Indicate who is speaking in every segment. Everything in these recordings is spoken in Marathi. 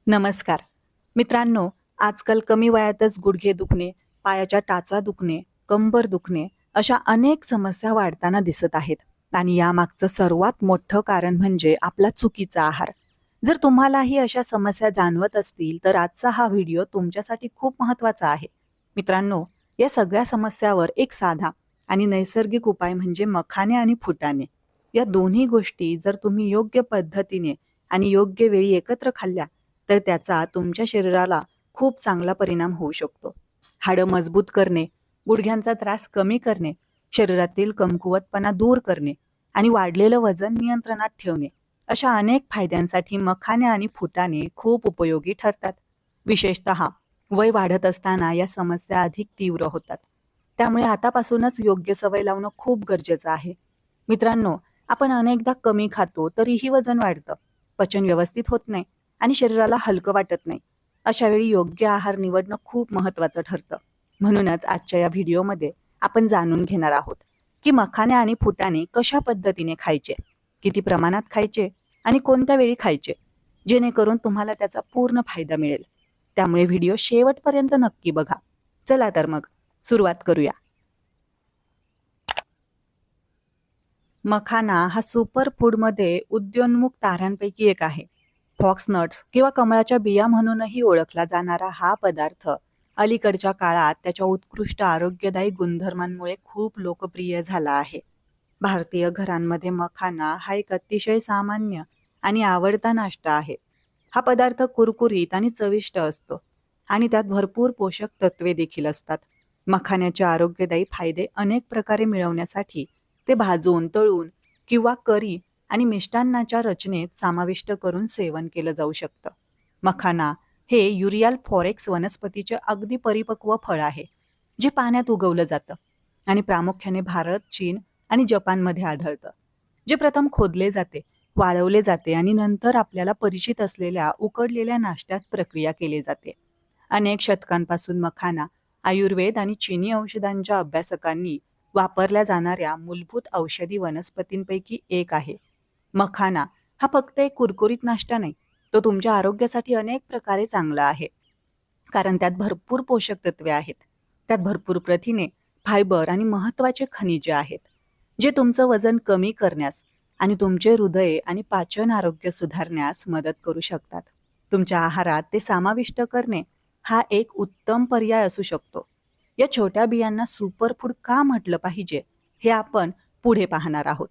Speaker 1: नमस्कार मित्रांनो, आजकाल कमी वयातच गुडघे दुखणे, पायाच्या टाचा दुखणे, कंबर दुखणे अशा अनेक समस्या वाढताना दिसत आहेत आणि यामागचं सर्वात मोठं कारण म्हणजे आपला चुकीचा आहार. जर तुम्हालाही अशा समस्या जाणवत असतील तर आजचा हा व्हिडिओ तुमच्यासाठी खूप महत्त्वाचा आहे. मित्रांनो, या सगळ्या समस्यावर एक साधा आणि नैसर्गिक उपाय म्हणजे मखाणे आणि फुटाणे. या दोन्ही गोष्टी जर तुम्ही योग्य पद्धतीने आणि योग्य वेळी एकत्र खाल्ल्या तर त्याचा तुमच्या शरीराला खूप चांगला परिणाम होऊ शकतो. हाडं मजबूत करणे, गुडघ्यांचा त्रास कमी करणे, शरीरातील कमकुवतपणा दूर करणे आणि वाढलेलं वजन नियंत्रणात ठेवणे अशा अनेक फायद्यांसाठी मखाणे आणि फुटाणे खूप उपयोगी ठरतात. विशेषतः वय वाढत असताना या समस्या अधिक तीव्र होतात. त्यामुळे आतापासूनच योग्य सवय लावणं खूप गरजेचं आहे. मित्रांनो, आपण अनेकदा कमी खातो तरीही वजन वाढतं, पचन व्यवस्थित होत नाही आणि शरीराला हलकं वाटत नाही. अशा वेळी योग्य आहार निवडणं खूप महत्त्वाचं ठरतं. म्हणूनच आजच्या या व्हिडिओमध्ये आपण जाणून घेणार आहोत की मखाणे आणि फुटाणे कशा पद्धतीने खायचे, किती प्रमाणात खायचे आणि कोणत्या वेळी खायचे, जेणेकरून तुम्हाला त्याचा पूर्ण फायदा मिळेल. त्यामुळे व्हिडिओ शेवटपर्यंत नक्की बघा. चला तर मग सुरुवात करूया. मखाना हा सुपर फूडमध्ये उदयोन्मुख ताऱ्यांपैकी एक आहे. फॉक्सनट्स किंवा कमळाच्या बिया म्हणूनही ओळखला जाणारा हा पदार्थ अलीकडच्या काळात त्याच्या उत्कृष्ट आरोग्यदायी गुणधर्मांमुळे खूप लोकप्रिय झाला आहे. भारतीय घरांमध्ये मखाना हा एक अतिशय सामान्य आणि आवडता नाश्ता आहे. हा पदार्थ कुरकुरीत आणि चविष्ट असतो आणि त्यात भरपूर पोषक तत्वे देखील असतात. मखान्याचे आरोग्यदायी फायदे अनेक प्रकारे मिळवण्यासाठी ते भाजून, तळून किंवा करी आणि मिष्टान्नाच्या रचनेत समाविष्ट करून सेवन केलं जाऊ शकतं. मखाना हे युरियाल फॉरेक्स वनस्पतीचे अगदी परिपक्व फळ आहे, जे पाण्यात उगवलं जातं आणि प्रामुख्याने भारत, चीन आणि जपानमध्ये आढळतं. जे प्रथम खोदले जाते, वाळवले जाते आणि नंतर आपल्याला परिचित असलेल्या उकडलेल्या नाश्त्यात प्रक्रिया केली जाते. अनेक शतकांपासून मखाना आयुर्वेद आणि चिनी औषधांच्या अभ्यासकांनी वापरल्या जाणाऱ्या मूलभूत औषधी वनस्पतींपैकी एक आहे. मखाना हा फक्त एक कुरकुरीत नाश्ता नाही, तो तुमच्या आरोग्यासाठी अनेक प्रकारे चांगला आहे. कारण त्यात भरपूर पोषक तत्वे आहेत. त्यात भरपूर प्रथिने, फायबर आणि महत्त्वाचे खनिजे आहेत, जे तुमचं वजन कमी करण्यास आणि तुमचे हृदय आणि पाचन आरोग्य सुधारण्यास मदत करू शकतात. तुमच्या आहारात ते समाविष्ट करणे हा एक उत्तम पर्याय असू शकतो. या छोट्या बियांना सुपरफूड का म्हटलं पाहिजे, हे आपण पुढे पाहणार आहोत.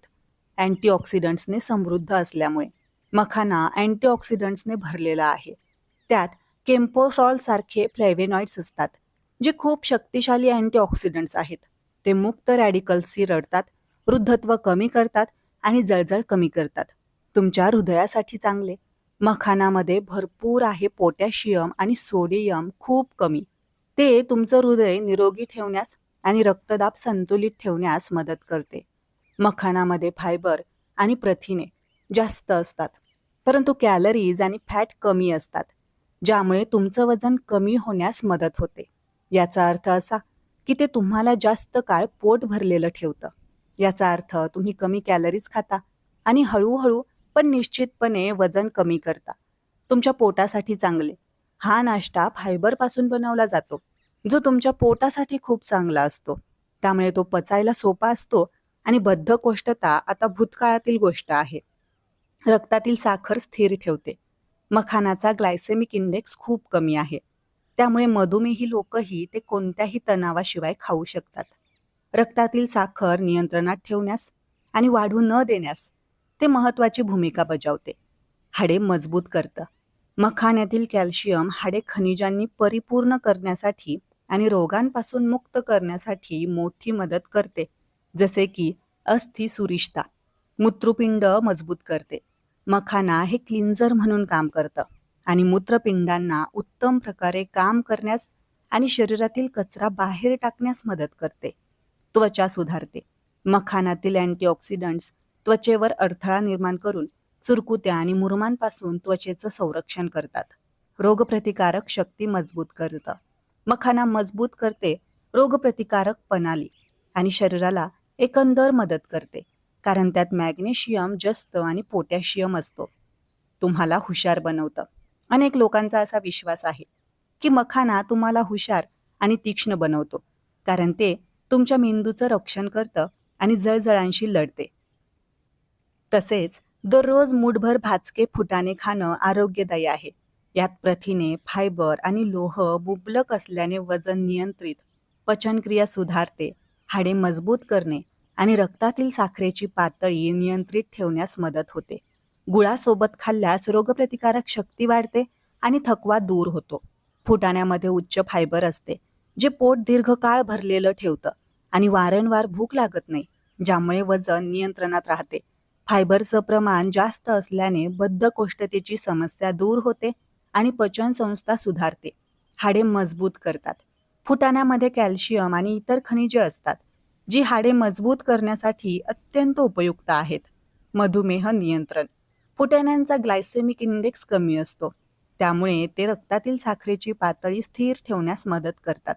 Speaker 1: अँटीऑक्सिडंट्सने समृद्ध असल्यामुळे मखाना अँटीऑक्सिडंट्सने भरलेला आहे. त्यात केम्पोसॉल सारखे फ्लेव्हेनॉइड्स असतात, जे खूप शक्तिशाली अँटीऑक्सिडंट्स आहेत. ते मुक्त रॅडिकल्सशी लढतात, वृद्धत्व कमी करतात आणि जळजळ कमी करतात. तुमच्या हृदयासाठी चांगले. मखानामध्ये भरपूर आहे पोटॅशियम आणि सोडियम खूप कमी. ते तुमचं हृदय निरोगी ठेवण्यास आणि रक्तदाब संतुलित ठेवण्यास मदत करते. मखानामध्ये फायबर आणि प्रथिने जास्त असतात, परंतु कॅलरीज आणि फॅट कमी असतात, ज्यामुळे तुमचं वजन कमी होण्यास मदत होते. याचा अर्थ असा की ते तुम्हाला जास्त काळ पोट भरलेलं ठेवतं. याचा अर्थ तुम्ही कमी कॅलरीज खाता आणि हळूहळू पण निश्चितपणे वजन कमी करता. तुमच्या पोटासाठी चांगले. हा नाश्ता फायबरपासून बनवला जातो, जो तुमच्या पोटासाठी खूप चांगला असतो. त्यामुळे तो पचायला सोपा असतो आणि बद्धकोष्ठता आता भूतकाळातील गोष्ट आहे. रक्तातील साखर स्थिर ठेवते. मखानाचा ग्लायसेमिक इंडेक्स खूप कमी आहे. त्यामुळे मधुमेही लोकही ते कोणत्याही तणावाशिवाय खाऊ शकतात. रक्तातील साखर नियंत्रणात ठेवण्यास आणि वाढू न देण्यास ते महत्त्वाची भूमिका बजावते. हाडे मजबूत करतं. मखाण्यातील कॅल्शियम हाडे खनिजांनी परिपूर्ण करण्यासाठी आणि रोगांपासून मुक्त करण्यासाठी मोठी मदत करते, जसे की अस्थिसुरिष्ता. मूत्रपिंड मजबूत करते. मखाना हे क्लिन्झर म्हणून काम करतं आणि मूत्रपिंडांना उत्तम प्रकारे काम करण्यास आणि शरीरातील कचरा बाहेर टाकण्यास मदत करते. त्वचा सुधारते. मखानातील अँटीऑक्सिडंट्स त्वचेवर अडथळा निर्माण करून सुरकुत्या आणि मुरुमांपासून त्वचेचं संरक्षण करतात. रोगप्रतिकारक शक्ती मजबूत करतं. मखाना मजबूत करते रोगप्रतिकारक प्रणाली आणि शरीराला एकंदर मदत करते, कारण त्यात मॅग्नेशियम जास्त आणि पोटॅशियम असतो. तुम्हाला हुशार बनवतं. अनेक लोकांचा असा विश्वास आहे की मखाना तुम्हाला हुशार आणि तीक्ष्ण बनवतो, कारण ते तुमच्या मेंदूचं रक्षण करतं आणि जळजळांशी लढते. तसेच दररोज मूठभर भाजके फुटाणे खाणं आरोग्यदायी आहे. यात प्रथिने, फायबर आणि लोह मुबलक असल्याने वजन नियंत्रित, पचनक्रिया सुधारते, हाडे मजबूत करणे आणि रक्तातील साखरेची पातळी नियंत्रित ठेवण्यास मदत होते. गुळासोबत खाल्ल्यास रोगप्रतिकारक शक्ती वाढते आणि थकवा दूर होतो. फुटाण्यामध्ये उच्च फायबर असते, जे पोट दीर्घकाळ भरलेलं ठेवतं आणि वारंवार भूक लागत नाही, ज्यामुळे वजन नियंत्रणात राहते. फायबरचं प्रमाण जास्त असल्याने बद्धकोष्ठतेची समस्या दूर होते आणि पचनसंस्था सुधारते. हाडे मजबूत करतात. फुटाण्यामध्ये कॅल्शियम आणि इतर खनिजे असतात, जी हाडे मजबूत करण्यासाठी अत्यंत उपयुक्त आहेत. मधुमेह नियंत्रण. फुटाण्यांचा ग्लायसेमिक इंडेक्स कमी असतो, त्यामुळे ते रक्तातील साखरेची पातळी स्थिर ठेवण्यास मदत करतात.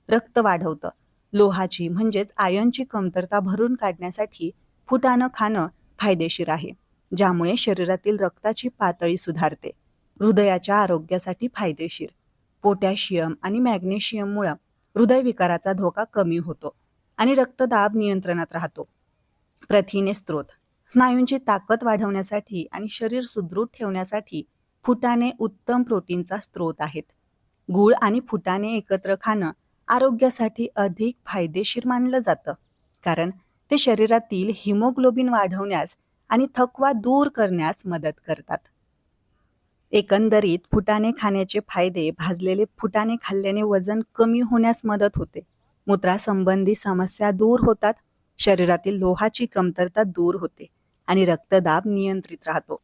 Speaker 1: रक्त वाढवतं. लोहाची म्हणजेच आयर्नची कमतरता भरून काढण्यासाठी फुटाणं खाणं फायदेशीर आहे, ज्यामुळे शरीरातील रक्ताची पातळी सुधारते. हृदयाच्या आरोग्यासाठी फायदेशीर. पोटॅशियम आणि मॅग्नेशियममुळे हृदयविकाराचा धोका कमी होतो आणि रक्तदाब नियंत्रणात राहतो. प्रथिने स्त्रोत. स्नायूंची ताकद वाढवण्यासाठी आणि शरीर सुदृढ ठेवण्यासाठी फुटाणे उत्तम प्रोटीनचा स्त्रोत आहेत. गूळ आणि फुटाणे एकत्र खाणं आरोग्यासाठी अधिक फायदेशीर मानलं जातं, कारण ते शरीरातील हिमोग्लोबिन वाढवण्यास आणि थकवा दूर करण्यास मदत करतात. एकंदरीत फुटाणे खाण्याचे फायदे. भाजलेले फुटाणे खाल्ल्याने वजन कमी होण्यास मदत होते, मूत्रासंबंधी समस्या दूर होतात, शरीरातील लोहाची कमतरता दूर होते आणि रक्तदाब नियंत्रित राहतो.